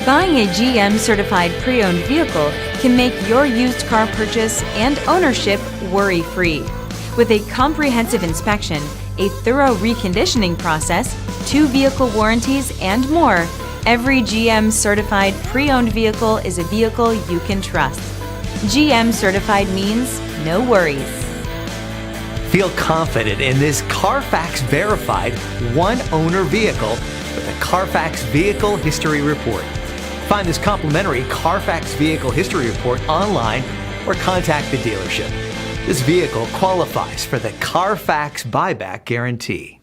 Buying a GM Certified Pre-Owned vehicle can make your used car purchase and ownership worry-free. With a comprehensive inspection, a thorough reconditioning process, 2 vehicle warranties, and more, every GM Certified Pre-Owned vehicle is a vehicle you can trust. GM Certified means no worries. Feel confident in this CARFAX verified one-owner vehicle with a CARFAX Vehicle History Report. Find this complimentary CARFAX Vehicle History Report online or contact the dealership. This vehicle qualifies for the CARFAX Buyback Guarantee.